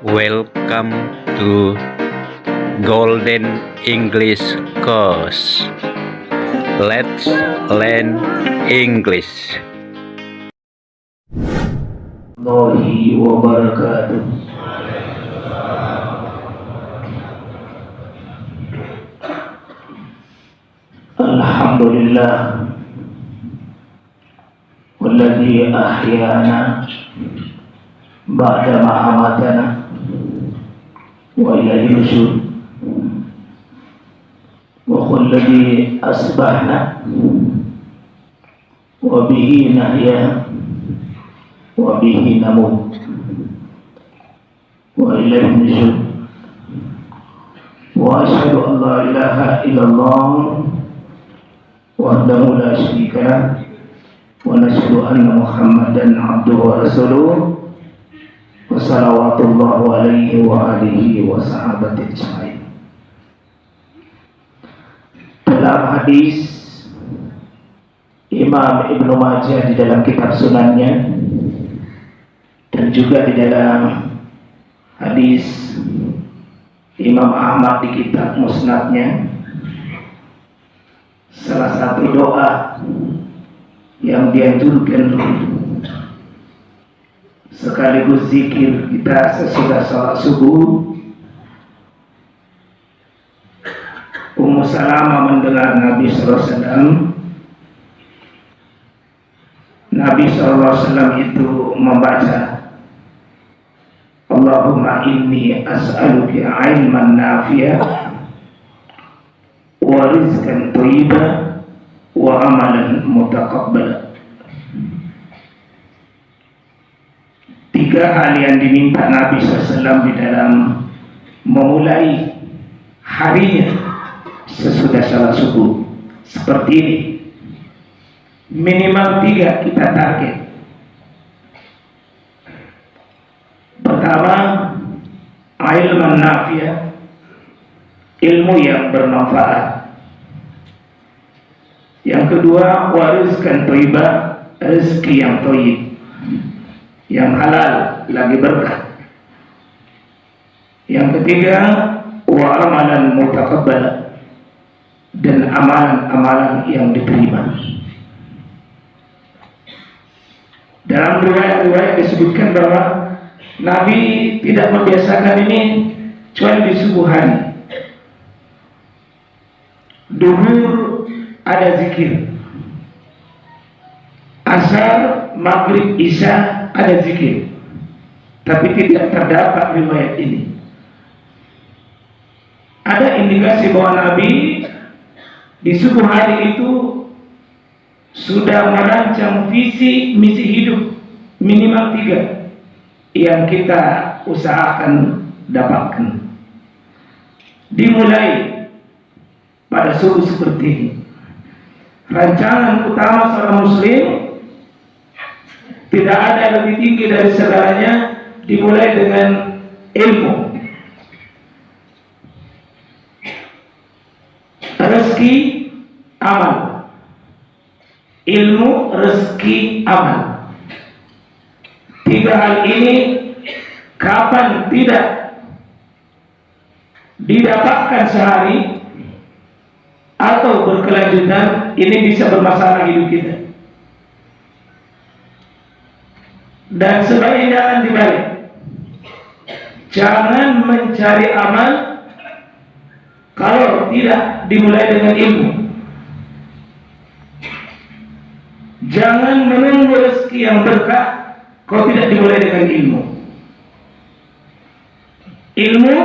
Welcome to Golden English Course. Let's learn English. Warahmatullahi wabarakatuh. Alhamdulillah walladzi ahyana ba'da ma amatana wa ilaihi nusyur wa alladzi asbahna wa bihi nahya wa bihi namut wa ilaihi nusyur wa asyhadu an la ilaha illallah wahdahu la syarika lah wa nashhadu anna Muhammadan abduhu wa rasuluh wa salawatullahu alaihi wa alihi wa sahabati ajma'in. Dalam hadis Imam Ibnu Majah di dalam kitab sunannya dan juga di dalam hadis Imam Ahmad di kitab musnadnya, salah satu doa yang dianjurkan sekaligus zikir kita sesudah sholat subuh. Ummu Salamah mendengar Nabi SAW. Nabi SAW itu membaca, Allahumma inni as'aluka ilman nafi'a wa rizqan thayyiban wa amalan mutaqabbala. Tiga hal yang diminta Nabi SAW di dalam memulai harinya sesudah salat subuh seperti ini. Minimal tiga kita target. Pertama, ilman nafi'ah, ilmu yang bermanfaat. Yang kedua, warizkan thayyibah, rezeki yang thayyib, yang halal, lagi berkah. Yang ketiga, wa amalan mutaqabbal, dan amalan-amalan yang diterima. Dalam riwayat-riwayat disebutkan bahwa Nabi tidak membiasakan ini kecuali di subuh hari. Duhur ada zikir, asar, maghrib, isya ada zikir, tapi tidak terdapat riwayat ini. Ada indikasi bahwa Nabi di subuh hari itu sudah merancang visi misi hidup minimal tiga yang kita usahakan dapatkan. Dimulai pada subuh seperti ini. Rancangan utama seorang muslim tidak ada yang lebih tinggi dari segalanya, dimulai dengan ilmu, rezeki, amal. Ilmu, rezeki, amal. Tiga hal ini kapan tidak didapatkan sehari atau berkelanjutan, ini bisa bermasalah hidup kita. Dan sebaiknya jangan dibalik. Jangan mencari amal kalau tidak dimulai dengan ilmu. Jangan menunggu rezeki yang berkah kalau tidak dimulai dengan ilmu. Ilmu,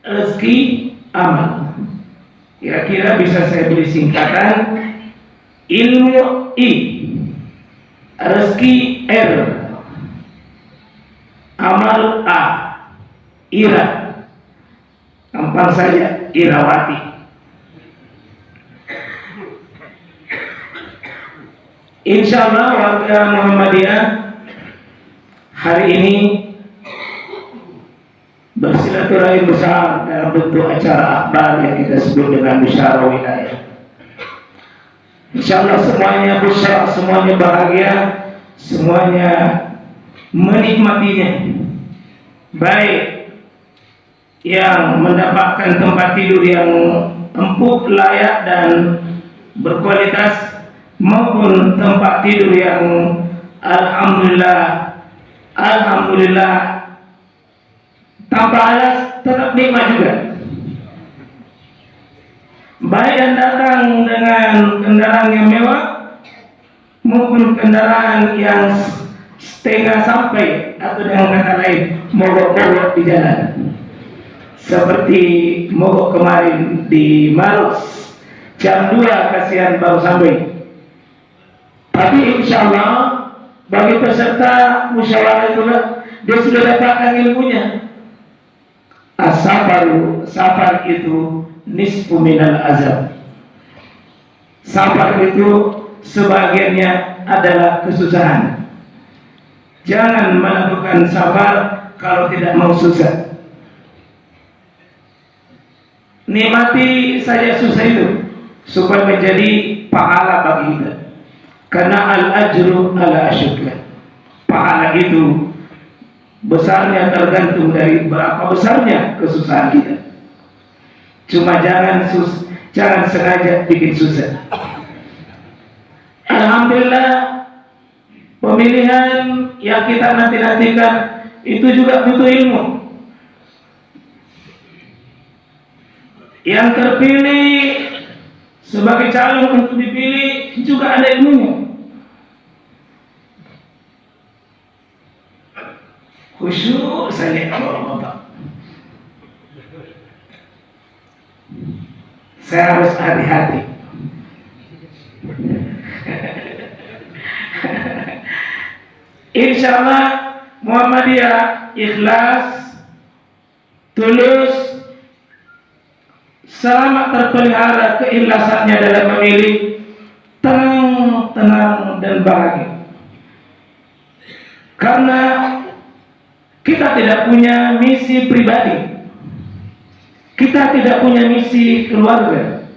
rezeki, amal. Kira-kira bisa saya beri singkatan: ilmu I, rezeki R, amal A, Ira. Gampang saja, Irawati. Insyaallah warga Muhammadiyah hari ini bersilaturahim besar dalam bentuk acara akbar yang kita sebut dengan Bisyara Wilayah. Insyaallah semuanya besar, semuanya bahagia, semuanya menikmatinya. baik yang mendapatkan tempat tidur yang empuk, layak dan berkualitas, maupun tempat tidur yang alhamdulillah tanpa alas tetap nikmat juga. Baik yang datang dengan kendaraan yang mewah maupun kendaraan yang setengah sampai, atau dengan kata lain mogok-mogok di jalan, seperti mogok kemarin di Maros jam 2, kasihan baru sampai. Tapi insya Allah bagi peserta musyawarah itu dia sudah dapatkan ilmunya. Safar itu nisfu minal azab. Safar itu sebagiannya adalah kesusahan. Jangan melakukan safar kalau tidak mau susah. Nikmati saja susah itu supaya menjadi pahala bagi kita. Karena al-ajru ala asyukra. Pahala itu besarnya tergantung dari berapa besarnya kesusahan kita. Cuma jangan sengaja bikin susah. Alhamdulillah, pemilihan yang kita nantikan itu juga butuh ilmu. Yang terpilih sebagai calon untuk dipilih juga ada ilmunya. Khusyuk saya kalau Bapak. Saya harus hati-hati. Insya Allah Muhammadiyah ikhlas, tulus, selama terpelihara keikhlasannya dalam memilih, tenang dan bahagia. Karena kita tidak punya misi pribadi, kita tidak punya misi keluarga,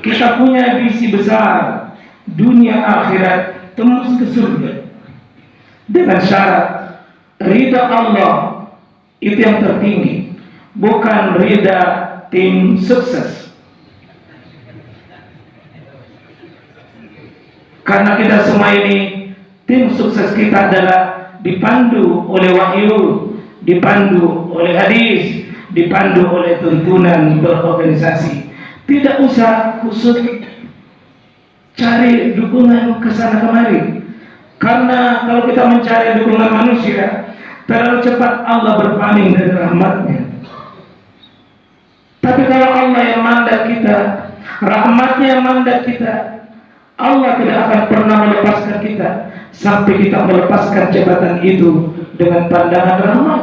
kita punya visi besar, dunia akhirat tembus ke surga. Dengan syarat ridha Allah itu yang tertinggi, bukan ridha tim sukses. Karena kita semua ini, tim sukses kita adalah dipandu oleh wahyu, dipandu oleh hadis, dipandu oleh tuntunan berorganisasi. Tidak usah khusus cari dukungan ke sana kemari. Karena kalau kita mencari dukungan manusia, terlalu cepat Allah berpaling dari rahmatnya. Tapi kalau Allah yang mandat kita, rahmatnya yang mandat kita, Allah tidak akan pernah melepaskan kita sampai kita melepaskan jabatan itu dengan pandangan rahmat.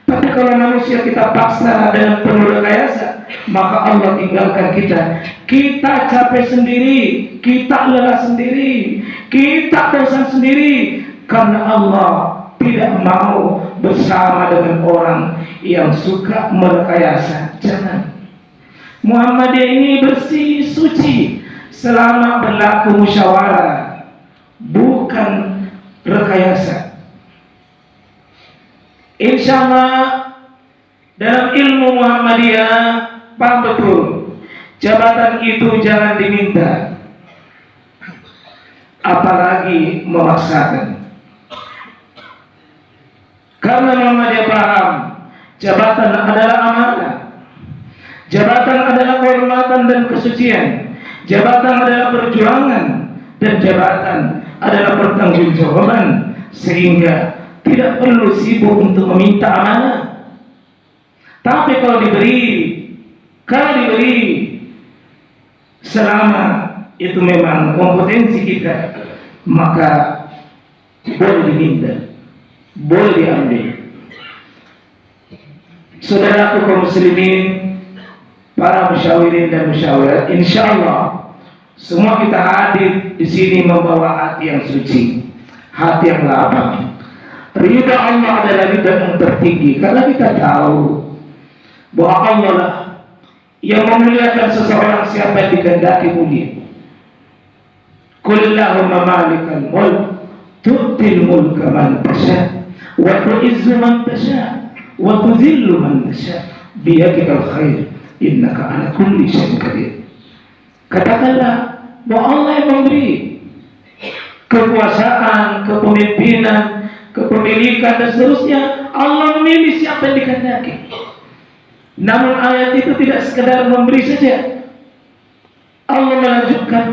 Tapi kalau manusia kita paksa dengan penuh rekayasa, maka Allah tinggalkan kita. Kita capek sendiri, kita lelah sendiri, kita bosan sendiri, karena Allah tidak mau bersama dengan orang yang suka merekayasa. Jangan. Muhammadiyah ini bersih, suci selama berlaku musyawarah, bukan rekayasa. Insya Allah dalam ilmu Muhammadiyah paham betul, jabatan itu jangan diminta, apalagi memaksakan. Karena Muhammadiyah paham, jabatan adalah amanah, jabatan adalah kehormatan dan kesucian, jabatan adalah perjuangan, dan jabatan adalah pertanggungjawaban, sehingga tidak perlu sibuk untuk meminta amanah. Tapi kalau diberi selama itu memang kompetensi kita, maka boleh diminta, boleh diambil. Saudaraku kaum muslimin, para musyawirin dan musyawirat, insya Allah semua kita hadir di sini membawa hati yang suci, hati yang lapang. Ridha Allah adalah ridha yang tertinggi, karena kita tahu bahwa Allah lah yang memuliakan seseorang siapa yang dikehendaki mulia. Qul Allahumma malikal mulk tu'til mulka man tasha wa tu'izzu man tasha wa tudhillu man tasha biyadikal khair innaka ala kulli syai'in qadir. Katakanlah bahwa Allah yang memberi kekuasaan, kepemimpinan, kepemilikan dan seterusnya. Allah memilih siapa yang dikehendaki. Namun ayat itu tidak sekedar memberi saja. Allah melanjutkan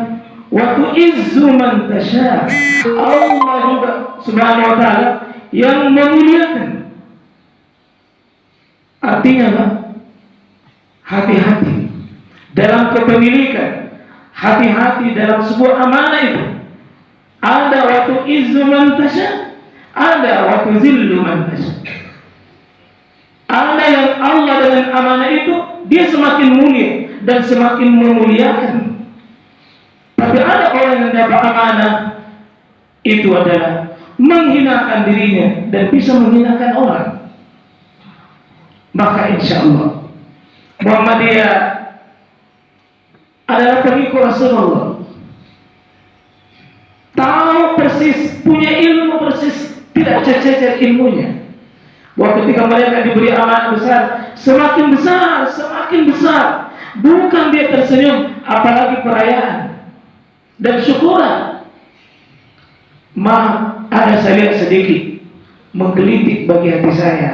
wa tu'izzu man tasha. Allah juga Subhanahu wa taala yang memuliakan. Artinya apa? Hati-hati dalam kepemilikan, hati-hati dalam sebuah amanah itu. Ada waktu izzu man tasha, ada waktu zillu man tasha. Ada yang Allah dengan amanah itu dia semakin mulia dan semakin memuliakan. Tapi ada orang yang dapat amanah itu adalah menghinakan dirinya dan bisa menghinakan orang. Maka insya Allah Muhammadiyah adalah pengikut Rasulullah. Tahu persis, punya ilmu persis, tidak cecer ilmunya. Bahwa ketika mereka diberi amanah besar, semakin besar, semakin besar. Bukan dia tersenyum, apalagi perayaan dan syukuran. Ada saya lihat sedikit menggelitik bagi hati saya.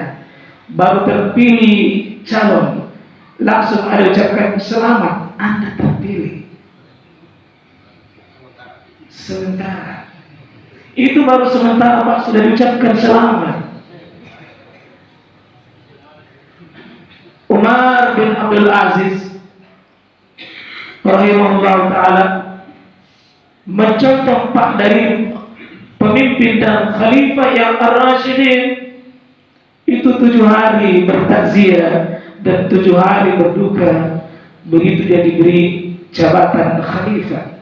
Baru terpilih calon, langsung ada ucapkan selamat, Anda terpilih. Sementara itu baru sementara Pak, sudah diucapkan selamat. Umar bin Abdul Aziz rahimahullah ta'ala mencontoh Pak dari pemimpin dan khalifah yang ar-rasyidin. Itu 7 hari bertakziah dan 7 hari berduka. Begitu dia diberi jabatan khalifah,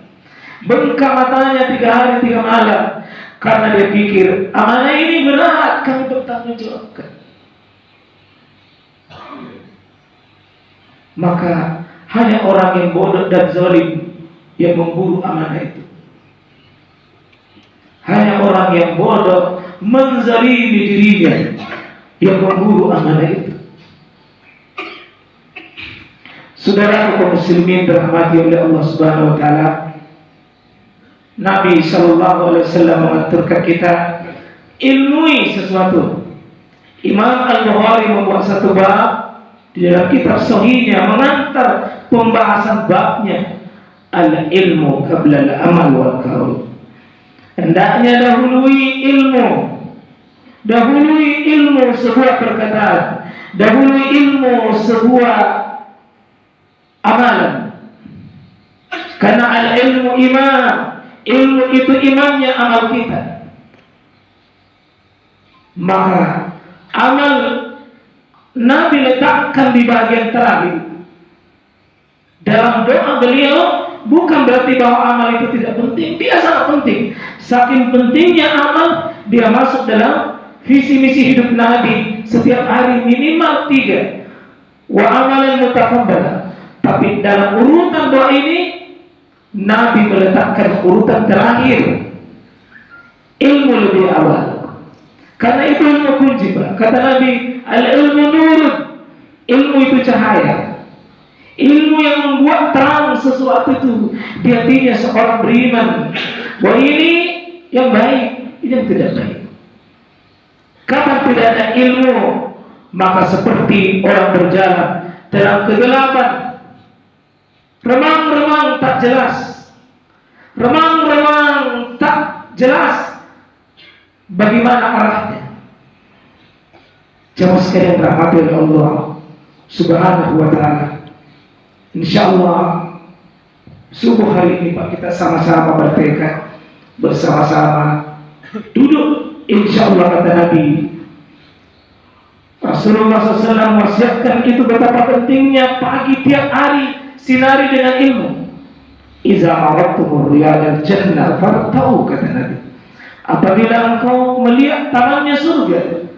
bengkak matanya 3 hari 3 malam karena dia pikir amanah ini berat, kami bertanggung jawabkan. Maka hanya orang yang bodoh dan zalim yang memburu amanah itu. Hanya orang yang bodoh menzalimi dirinya yang memburu amanah itu. Saudara kaum muslimin dirahmati oleh Allah Subhanahu wa taala, Nabi sallallahu alaihi wasallam mengaturkan kita ilmui sesuatu. Imam Al-Bukhari membuat satu bab di dalam kitab sahihnya mengantar pembahasan babnya al-ilmu qabla al-amal wal qaul. Hendaknya dahului ilmu sebuah perkataan, dahului ilmu sebuah amalan. Karena al-ilmu imam, ilmu itu imamnya amal kita. Maka amal Nabi letakkan di bagian terakhir. Dalam doa beliau bukan berarti bahwa amal itu tidak penting, dia sangat penting. Saking pentingnya amal, dia masuk dalam visi misi hidup Nabi setiap hari minimal 3. Wa amalan mutaqabbalah. Tapi dalam urutan doa ini Nabi meletakkan urutan terakhir. Ilmu lebih awal. Karena itu ilmu kunci, Pak. Kata Nabi, al-ilmu nurun. Ilmu itu cahaya. Ilmu yang membuat terang sesuatu itu di hatinya seorang beriman. Bahwa ini yang baik, ini yang tidak baik. Kapan tidak ada ilmu, maka seperti orang berjalan dalam kegelapan. Remang-remang tak jelas. Remang-remang tak jelas bagaimana arahnya. Jamaah sekalian rahmati oleh Allah Subhanahu wa taala. Insyaallah subuh hari ini Pak, kita sama-sama bertekad, bersama-sama duduk. Insyaallah kata Nabi Rasulullah SAW wasiatkan itu betapa pentingnya pagi tiap hari sinari dengan ilmu. Iza aradtumur riyadal jannah fartau, kata Nabi. Apabila engkau melihat tamannya surga,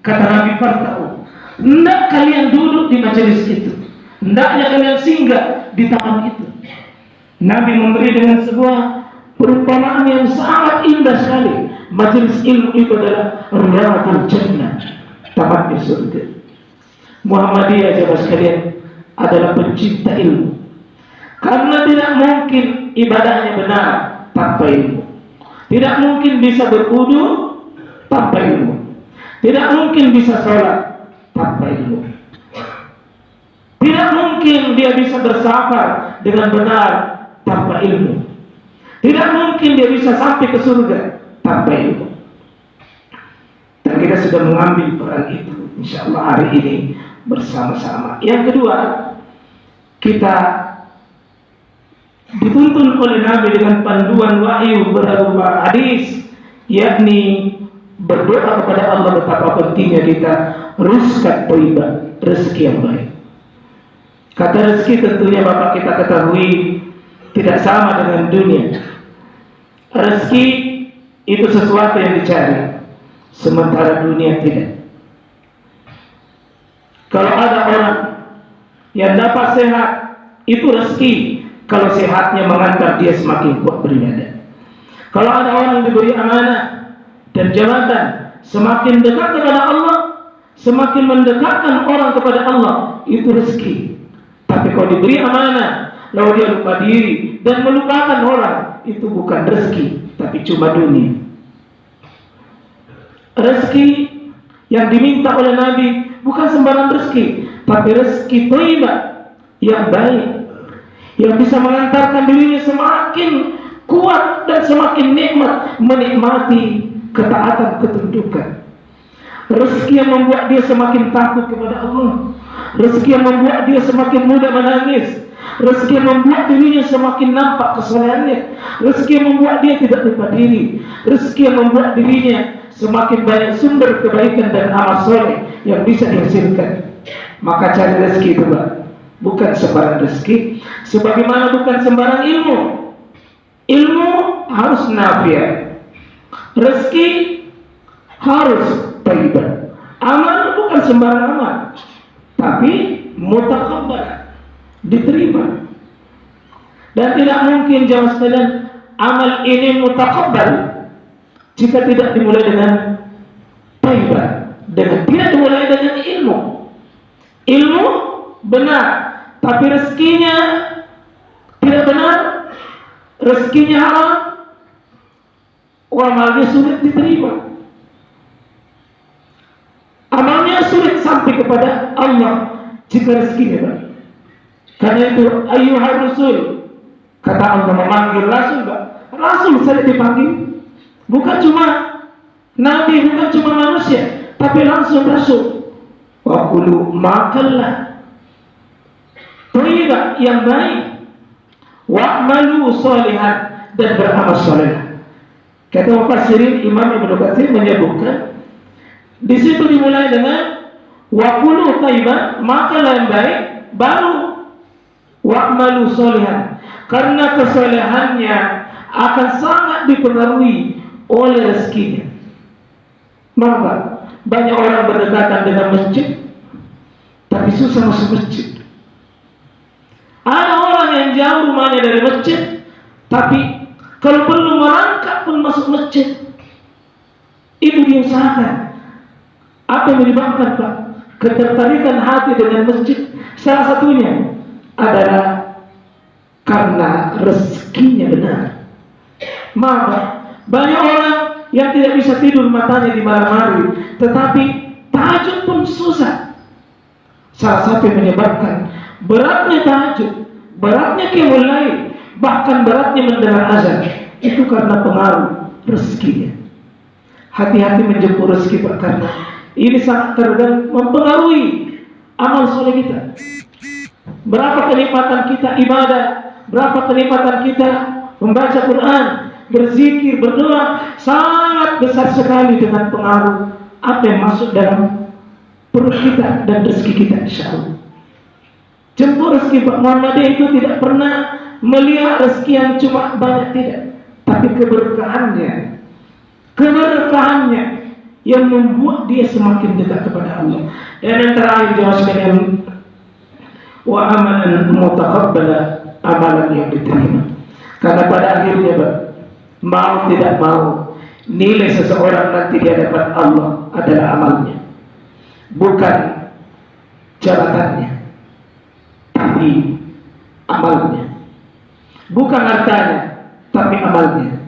kata Nabi, fartau, hendak kalian duduk di majelis itu, hendaknya kalian singgah di taman itu. Nabi memberi dengan sebuah perumpamaan yang sangat indah sekali. Majelis ilmu itu adalah riyadul jannah, tamatnya surga. Muhammadiyah jemaah sekalian adalah pencinta ilmu. Karena tidak mungkin ibadahnya benar tanpa ilmu. Tidak mungkin bisa berwudu tanpa ilmu. Tidak mungkin bisa sholat tanpa ilmu. Tidak mungkin dia bisa bersafar dengan benar tanpa ilmu. Tidak mungkin dia bisa sampai ke surga tanpa ilmu. Dan kita sudah mengambil peran itu, insya Allah hari ini bersama-sama. Yang kedua, kita dituntun oleh Nabi dengan panduan wahyu berupa hadis, yakni berdoa kepada Allah betapa pentingnya kita rizqan thayyiban, rezeki yang baik. Kata rezeki tentunya Bapak kita ketahui tidak sama dengan dunia. Rezeki itu sesuatu yang dicari, sementara dunia tidak. Kalau ada orang yang dapat sehat, itu rezeki. Kalau sehatnya mengantar dia semakin kuat beribadah. Kalau ada orang diberi amanah dan jabatan, semakin dekat kepada Allah, semakin mendekatkan orang kepada Allah, itu rezeki. Tapi kalau diberi amanah, lalu dia lupa diri dan melupakan orang, itu bukan rezeki, tapi cuma dunia. Rezeki yang diminta oleh Nabi bukan sembarang rezeki, tapi rezeki thayyibah yang baik, yang bisa mengantarkan dirinya semakin kuat dan semakin nikmat menikmati ketaatan ketundukan. Rezeki yang membuat dia semakin takut kepada Allah. Rezeki yang membuat dia semakin mudah menangis. Rezeki yang membuat dirinya semakin nampak kesalahannya. Rezeki yang membuat dia tidak lupa diri. Rezeki yang membuat dirinya semakin banyak sumber kebaikan dan amal soleh yang bisa dihasilkan. Maka cari rezeki itu, Pak. Bukan sembarang rezeki, sebagaimana bukan sembarang ilmu. Ilmu harus nafiah, rezeki harus thayyibah. Amal bukan sembarang amal, tapi mutaqabbal, diterima. Dan tidak mungkin jemaah sekalian amal ini mutaqabbal jika tidak dimulai dengan thayyibah, tidak dimulai dengan ilmu. Ilmu benar, tapi rezekinya tidak benar, rezekinya haram, amalnya sulit diterima. Amalnya sulit sampai kepada Allah jika rezekinya baik. Karena itu ayyuhar rasul, kata Allah memanggil rasul, Pak. Rasul saya dipanggil, bukan cuma nabi, bukan cuma manusia, tapi langsung rasul. Wa qulu makanlah thayyibah yang baik, wa'malu sholihan, dan beramal saleh. Kata mufassirin Imam Ibnu Katsir menyebutkan di situ dimulai dengan wa'qulu thayyibah, makalah yang baik, baru wa'malu sholihan, karena kesolehannya akan sangat dipengaruhi oleh rezekinya. Maka banyak orang berdekatan dengan masjid tapi susah masuk masjid. Ada orang yang jauh rumahnya dari masjid, tapi kalau perlu merangkak pun masuk masjid. Itu diusahakan. Apa yang menyebabkan, Pak, ketertarikan hati dengan masjid? Salah satunya adalah karena rezekinya benar. Maka banyak orang yang tidak bisa tidur matanya di malam hari, tetapi tahajud pun susah. Salah satu yang menyebabkan beratnya tahajud, beratnya qiyamul lail, bahkan beratnya mendengar azan, itu karena pengaruh rezekinya. Hati-hati menjemput rezeki, Pak, karena ini sangat tergantung mempengaruhi amal soleh kita. Berapa kenikmatan kita ibadah, berapa kenikmatan kita membaca Quran, berzikir, berdoa, sangat besar sekali dengan pengaruh apa yang masuk dalam perut kita dan rezeki kita, insyaallah. Jemput rezeki, Pak. Muhammadiyah itu tidak pernah melihat rezeki yang cuma banyak, tidak, tapi keberkahannya yang membuat dia semakin dekat kepada Allah. Dan yang terakhir jemaah sekalian, wa amalan mutaqabbala, amalan yang diterima. Karena pada akhirnya, Pak, mau tidak mau, Nilai seseorang nanti di hadapan Allah adalah amalnya, bukan jabatannya, tapi amalnya. Bukan hartanya, tapi amalnya.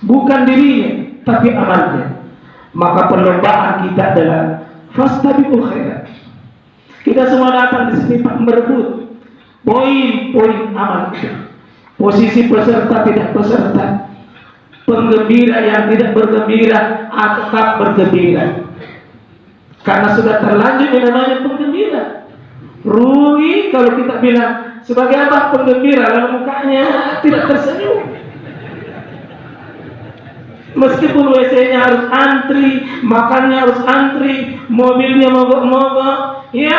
Bukan dirinya, tapi amalnya. Maka perlombaan kita adalah fastabiqul khairat. Kita semua datang di sini merebut poin-poin amal kita. Posisi peserta tidak peserta, penggembira yang tidak bergembira atau tetap bergembira. Karena sudah terlanjur yang namanya penggembira. Rugi kalau kita bilang sebagai apa penggembira lalu mukanya tidak tersenyum. Meskipun WC-nya harus antri, makannya harus antri, mobilnya mogok-mogok, ya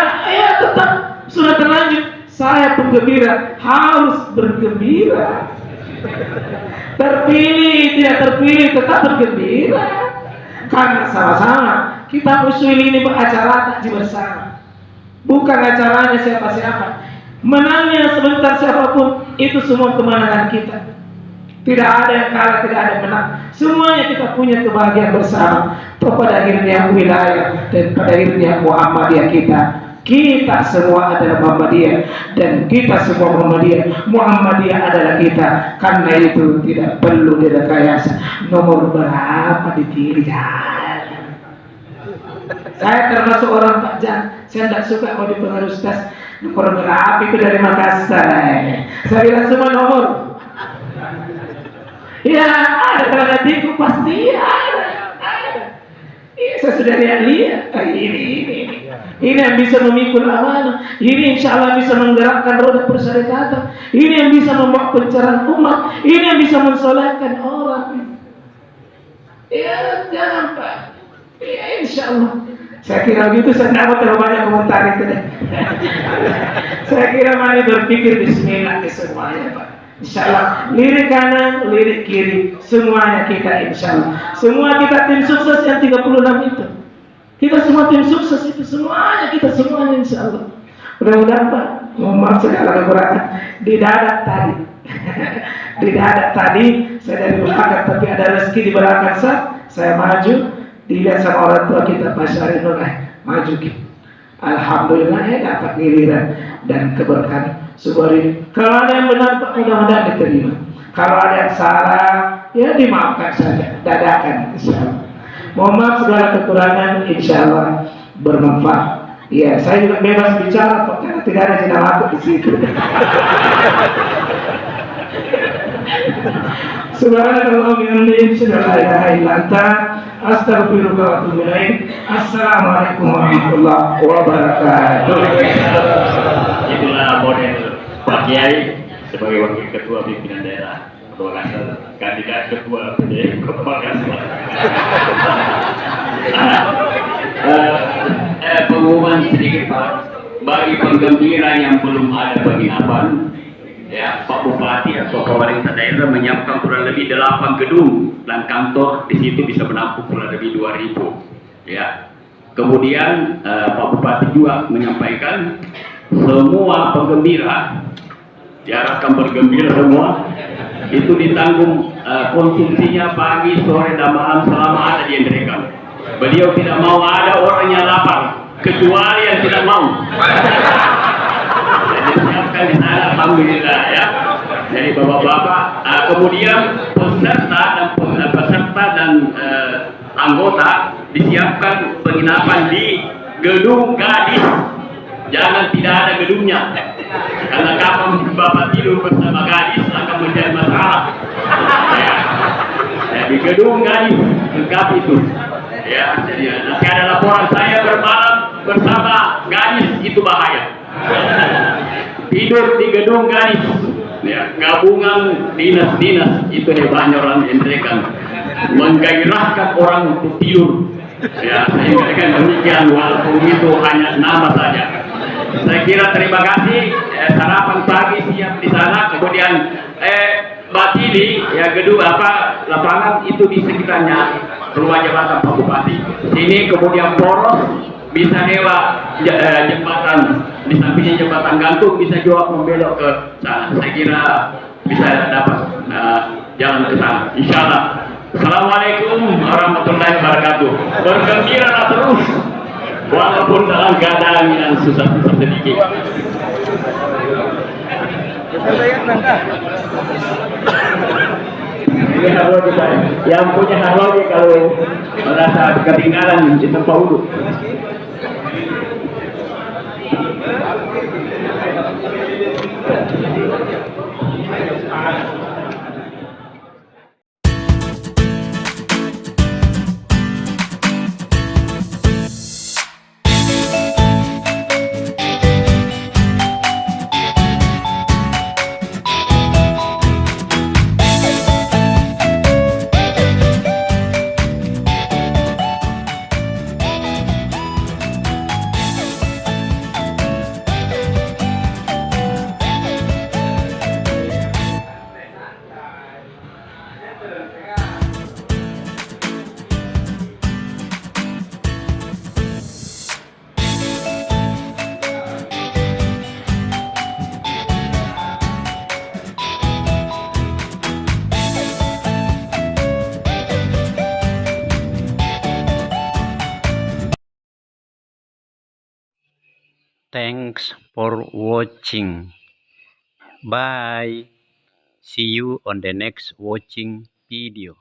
tetap sudah terlanjur. Saya penggembira harus bergembira. Terpilih tidak terpilih tetap bergembira. Karena sama-sama kita usul ini beracara takjil bersama. Bukan acaranya siapa-siapa. Menangnya sebentar siapapun itu semua kemenangan kita. Tidak ada yang kalah, tidak ada yang menang. Semuanya kita punya kebahagiaan bersama. Pada akhirnya wilayah dan pada akhirnya Muhammadiyah kita. Kita semua adalah Muhammadiyah dan kita semua Muhammadiyah. Muhammadiyah adalah kita. Karena itu tidak perlu direkayasa. Nomor berapa dipilih? Saya termasuk orang Pak Jan. Saya tidak suka kalau dipengaruhi Ustaz. Nomor berapa itu dari Makassar. Saya bilang semua nomor. Ya ada dalam hatiku pasti ada. Ya, saya sudah lihat ini yang bisa memikul amanah, ini insya Allah bisa menggerakkan roda persyarikatan, ini yang bisa membawa pencerahan umat, ini yang bisa mensolehkan orang. Ya jangan Pak. Ya insya Allah. Saya kira begitu, saya tidak mau terlalu banyak komentar itu deh. Saya kira mari berpikir Bismillah semuanya Pak. Insya Allah, lirik kanan, lirik kiri, semuanya kita insya Allah. Semua kita tim sukses yang 36 itu. Kita semua tim sukses itu, semuanya insya Allah. Mudah-mudahan Pak, mohon maaf segala kekurangan di dadat tadi. Di dadat tadi, saya dari belakang, tapi ada rezeki di belakang saya maju, dilihat sama orang tua kita, Pak Syariful, maju kita. Alhamdulillah ya dapat giliran dan keberkahan. Kalau ada yang benar Pak, mudah-mudahan diterima. Kalau ada yang salah, ya dimaafkan saja, dadakan insyaallah. Mohon maaf segala kekurangan, insyaallah bermanfaat. Ya, saya juga bebas bicara Pak, karena tidak ada jenama aku di situ. Subhanallah wa bihamdihi, la ilaha illa anta, astaghfiruka wa atubu ilaik. Assalamualaikum warahmatullahi wabarakatuh. Itulah model Pak Kiai sebagai wakil ketua pimpinan daerah Makassar, kandidat ketua PDI Kota Makassar. Pengumuman sedikit Pak, bagi penggembira yang belum ada penginapan, ya Pak Bupati atau pemerintah daerah menyiapkan kurang lebih 8 gedung dan kantor di situ bisa menampung kurang lebih 2.000. Ya. Kemudian Pak Bupati juga menyampaikan semua penggembira diharapkan bergembira semua itu ditanggung konsumsinya pagi, sore dan malam selama ada di Endrekan. Beliau tidak mau ada orang yang lapar kecuali yang tidak mau. Jadi siapkan di sana, alhamdulillah ya. Jadi bapak-bapak, kemudian peserta dan anggota disiapkan penginapan di gedung Gadis. Jangan tidak ada gedungnya, karena kapan bapak tidur bersama Gadis akan menjadi masalah. Ya. Jadi gedung Gadis lengkap itu. Ya, jadi nanti ada laporan saya bermalam bersama Gadis itu bahaya. Tidur di gedung Gadis, ya, gabungan dinas-dinas itu hebatnya orang Endrekan, menggairahkan orang untuk tidur. Ya, saya kan demikian walaupun itu hanya nama saja. Saya kira terima kasih. Sarapan pagi siap di sana, kemudian Batili ya gedung lapangan itu di sekitarnya rumah jabatan Pak Bupati. Sini kemudian poros bisa lewat jembatan di sampingnya jembatan gantung, bisa juga membelok ke sana. Saya kira bisa dapat jalan ke sana. Insyaallah Assalamualaikum warahmatullahi wabarakatuh. Bergembiralah terus, walaupun dalam keadaan yang susah-susah sedikit. Ini halo kita, yang punya halo kalau merasa ketinggalan di tempat duduk. Thanks for watching. Bye. See you on the next watching video.